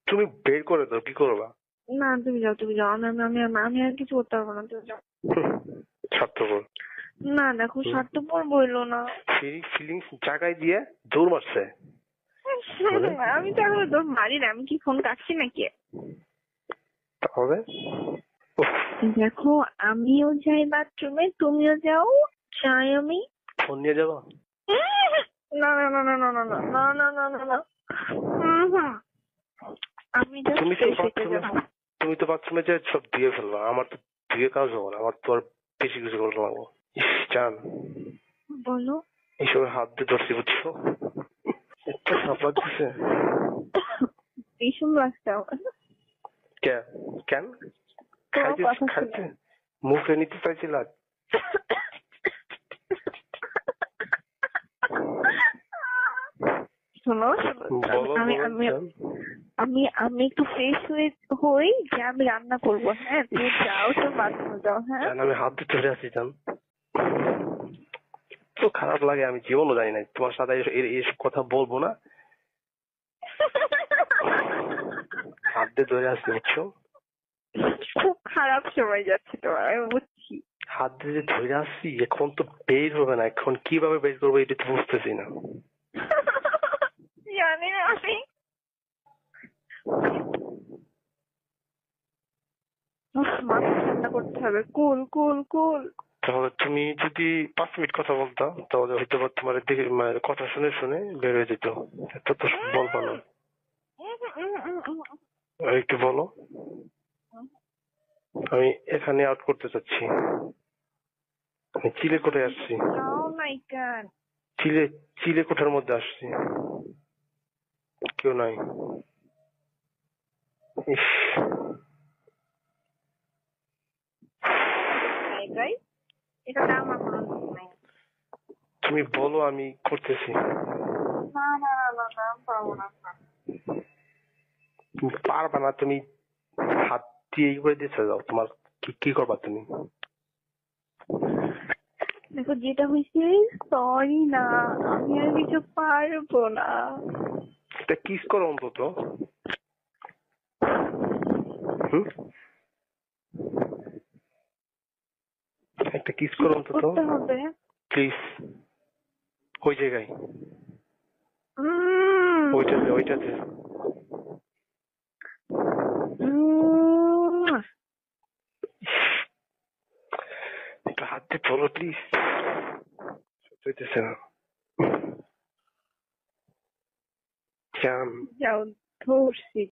তুমি বের করে দাও, কি করবা? না তুমি যাও, তুমি যাও। আমি আর কিছু করতে পারবো না, তুমি যাও। স্বার্থপর। না দেখো, স্বার্থপর বললো না। ফিলিংস জায়গায় দিয়ে দৌড় মারছে। আমি তো এখন তোর মারি না, আমি কি ফোন কাটছি নাকি? তাহলে দেখো, আমিও যাই বাথরুমে, তুমিও যাও। চাই আমি। ফোন নিয়ে যাবো? না না না না না না না না না না না না। আমি তুমি তো বাথরুমে যাবো। তুমি তো বাথরুমে যে সব ধুয়ে ফেলবা, আমার তো ধুয়ে কাজ হবে না, আমার তো আর বেশি কিছু করতে লাগবো। ইস জান, বলো। এইসব হাত দিয়ে ধরছি বুঝছো, একটা সাপ লাগতেছে। ভীষণ লাগছে আমার। কেন কেন তোমার কথা শুনে। খাইতে মুখে নিতে চাইছিলা? শোনো, বলো আমি বলো আমি জান। আমি আমি একটু ফ্রেশ হই যে আমি রান্না করবো। হ্যাঁ, তুমি যাও, তো বাথরুমে যাও। হ্যাঁ, জান আমি হাত দিয়ে ধরে আছি জান, তো খারাপ লাগে, আমি জীবনও জানি না তোমার সাথে এইসব কথা বলবো না। হাত দিয়ে ধরে আছি বুঝছো, খুব খারাপ সময় যাচ্ছে তোমার, আমি বুঝছি। হাত দিয়ে যে ধরে আসছি, এখন তো বের হবে না, এখন কিভাবে বের করবো এটা তো বুঝতেছি না। জানি না আমি। মাথা ঠান্ডা করতে হবে। কুল কুল কুল। তাহলে তুমি যদি 5 মিনিট কথা বলতা, তাহলে হয়তো বা তোমার দিকে কথা শুনে শুনে বের হয়ে যেত, এত তো বলবা না। আর একটু বলো, আমি এখানে আউট করতে চাচ্ছি, আমি চিলে কোঠায় আসছি, যাও নাই কেন? চিলে চিলে কোঠার মধ্যে আসছি, কেউ নাই। ইস, এটাতে আমার কোনো দোষ নাই। তুমি বলো আমি করতেছি। না না না না না, আমি পারবো না। তুমি পারবা না, তুমি হাত দিয়ে করে দিতে যাও, তোমার কি কি করবা তুমি? দেখো, যেটা হয়েছে সরি না, আমি আর কিছু পারবো না। এটা কিস করো অন্তত। হুম, একটা কিস করো অন্তত করতে হবে। প্লিজ। ওই জায়গায়, ওইটাতে ওইটাতে। একটু হাত দিয়ে ধরো প্লিজ, হইতেছে না জান। যাও, ধরছি।